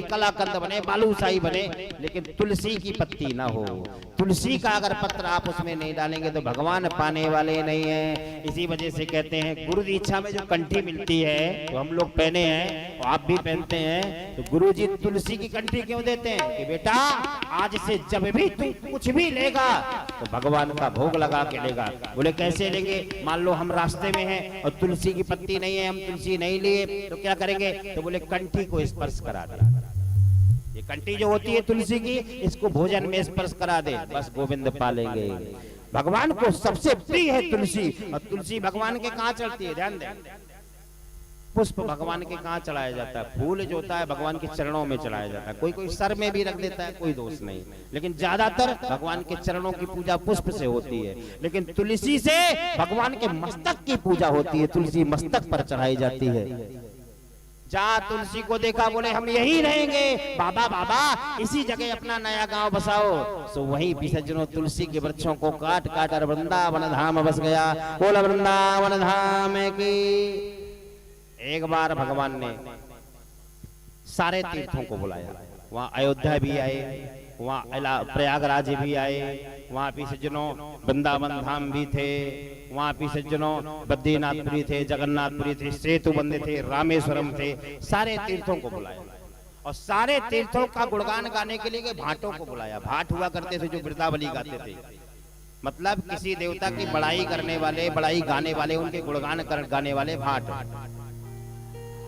कलाकंद बने, बालूशाही बने, लेकिन तुलसी की पत्ती ना हो। तुलसी का अगर पत्र आप उसमें नहीं डालेंगे तो भगवान पाने वाले नहीं है। इसी वजह से कहते हैं गुरु दीक्षा में जो कंठी मिलती है तो हम लोग पहने हैं और आप भी पहनते हैं, तो गुरु जी तुलसी की कंठी क्यों देते हैं कि बेटा आज से जब भी तू कुछ भी लेगा तो भगवान का भोग लगा के लेगा। बोले कैसे लेंगे? मान लो हम रास्ते में हैं और तुलसी की पत्ती नहीं है, हम तुलसी नहीं लिए तो क्या करेंगे? तो बोले कंठी को स्पर्श करा दे। ये कंठी जो होती है तुलसी की, इसको भोजन में स्पर्श करा दे, बस गोविंद पालेंगे। भगवान को सबसे प्रिय है तुलसी, और तुलसी भगवान के कहाँ चढ़ती है? ध्यान दें, पुष्प भगवान के कहाँ चढ़ाया जाता है? फूल जो होता है भगवान के चरणों में चढ़ाया जाता है। कोई कोई सर में भी रख देता है, कोई दोष नहीं, लेकिन ज्यादातर भगवान के चरणों की पूजा पुष्प से होती है। लेकिन तुलसी से भगवान के मस्तक की पूजा होती है, तुलसी मस्तक पर चढ़ाई जाती है। जहाँ तुलसी को देखा बोले हम यही रहेंगे, बाबा बाबा इसी जगह अपना नया गांव बसाओ। सो वही विसर्जनों तुलसी के वृक्षों को काट काट कर वृंदावन धाम बस गया। बोला वृंदावन धाम की। एक बार भगवान ने सारे तीर्थों को बुलाया, वहाँ अयोध्या भी आए, वहाँ प्रयागराज भी आए, वहाँ भी सज्जनों वृंदावन धाम भी थे, वहाँ भी सज्जनों बद्रीनाथपुरी थे, जगन्नाथपुरी थे, सेतुबंद थे, रामेश्वरम थे, सारे तीर्थों को बुलाया। और सारे तीर्थों का गुणगान गाने के लिए भाटों को बुलाया। भाट हुआ करते थे जो वृंदावली गाते थे, मतलब किसी देवता की बड़ाई करने वाले, बड़ाई गाने वाले, उनके गुणगान गाने वाले भाट,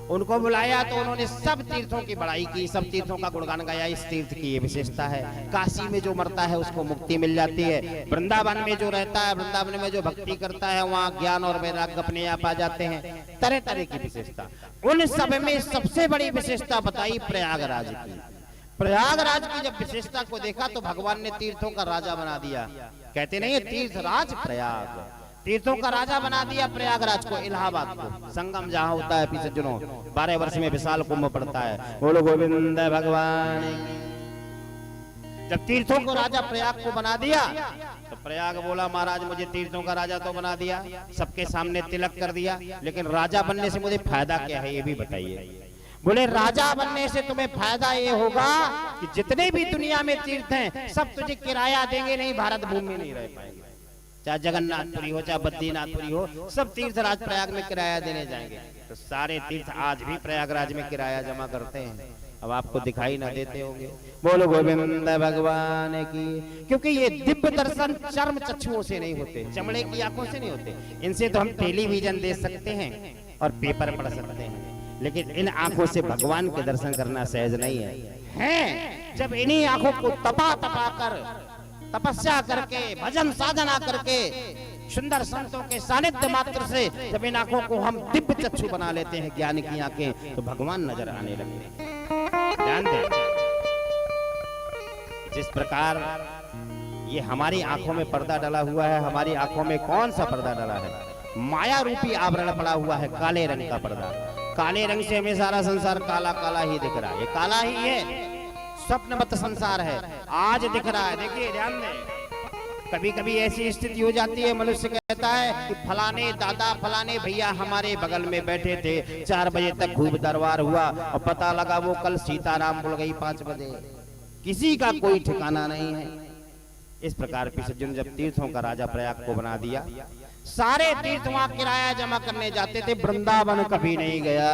उनको बुलाया। तो उन्होंने सब तीर्थों की बड़ाई की, सब तीर्थों का गुणगान गाया। इस तीर्थ की ये विशेषता है, काशी में जो मरता है उसको मुक्ति मिल जाती है, वृंदावन में जो रहता है, वृंदावन में जो भक्ति करता है वहाँ ज्ञान और वैराग्य अपने आप आ जाते हैं। तरह तरह की विशेषता, उन सब में सबसे बड़ी विशेषता बताई प्रयागराज की। प्रयागराज की जब विशेषता को देखा तो भगवान ने तीर्थों का राजा बना दिया। कहते नहीं है तीर्थराज प्रयाग, तीर्थों का राजा बना दिया प्रयागराज को, इलाहाबाद को। संगम जहाँ होता है पीछे जनों 12 वर्ष में विशाल कुंभ पड़ता है। बोलो गोविंद भगवान। जब तीर्थों को राजा प्रयाग को बना दिया तो प्रयाग बोला महाराज मुझे तीर्थों का राजा तो बना दिया, सबके सामने तिलक कर दिया, लेकिन राजा बनने से मुझे फायदा क्या है ये भी बताइए। बोले राजा बनने से तुम्हें फायदा ये होगा कि जितने भी दुनिया में तीर्थ हैं सब तुझे किराया देंगे नहीं, भारत भूमि में नहीं रह पाएंगे। चाहे जगन्नाथपुरी हो, चाहे बद्रीनाथपुरी हो, सब तीर्थराज प्रयाग में किराया देने जाएंगे। तो सारे तीर्थ आज भी प्रयागराज में किराया जमा करते हैं। अब आपको दिखाई ना देते होंगे। बोलो गोविंद भगवान की। क्योंकि ये दिव्य दर्शन चर्म चक्षुओं से नहीं होते, चमड़े की आंखों से नहीं होते। इनसे तो हम टेलीविजन देख सकते हैं और पेपर पढ़ सकते हैं, लेकिन इन आंखों से भगवान के दर्शन करना सहज नहीं है। जब इन्हीं आंखों को तपा तपा कर, तपस्या करके, भजन साधना करके, सुंदर संतों के सानिध्य मात्र से जब इन आंखों को हम दिव्य चक्षु बना लेते हैं, ज्ञान की आंखें, तो भगवान नजर आने लगते हैं। ध्यान दें, जिस प्रकार ये हमारी आंखों में पर्दा डला हुआ है, हमारी आंखों में कौन सा पर्दा डला है? माया रूपी आवरण पड़ा हुआ है, काले रंग का पर्दा। काले रंग से हमें सारा संसार काला काला ही दिख रहा है, ये काला ही है, स्वप्नवत संसार है, आज दिख रहा है। देखिए ध्यान दें, कभी कभी ऐसी स्थिति हो जाती है, मनुष्य कहता है कि फलाने दादा फलाने भैया हमारे बगल में बैठे थे, 4 बजे तक खूब दरबार हुआ और पता लगा वो कल सीताराम बोल गई 5 बजे। किसी का कोई ठिकाना नहीं है। इस प्रकार विसर्जन जब तीर्थों का राजा प्रयाग को बना दिया, सारे तीर्थ वहां किराया जमा करने जाते थे, वृंदावन कभी नहीं गया।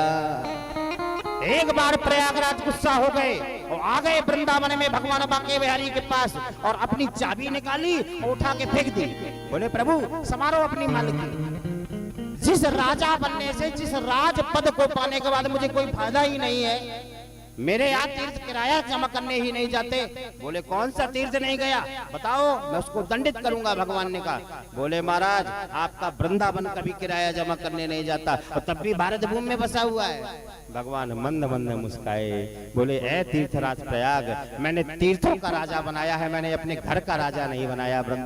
एक बार प्रयागराज गुस्सा हो गए और आ गए वृंदावन में भगवान बांके बिहारी के पास और अपनी चाबी निकाली और उठा के फेंक दी। बोले प्रभु समारोह अपनी मालिकी। जिस राजा बनने से, जिस राज पद को पाने के बाद मुझे कोई फायदा ही नहीं है, मेरे यहाँ तीर्थ किराया जमा करने ही नहीं जाते। बोले कौन सा तीर्थ नहीं गया बताओ, मैं उसको दंडित करूंगा। भगवान ने कहा, बोले महाराज आपका वृंदावन कभी किराया जमा करने नहीं जाता और तब भी भारत भूमि में बसा हुआ है। भगवान मंद मंद मुस्काए, बोले ए तीर्थराज प्रयाग, मैंने तीर्थों का राजा बनाया है, मैंने अपने घर का राजा नहीं बनाया।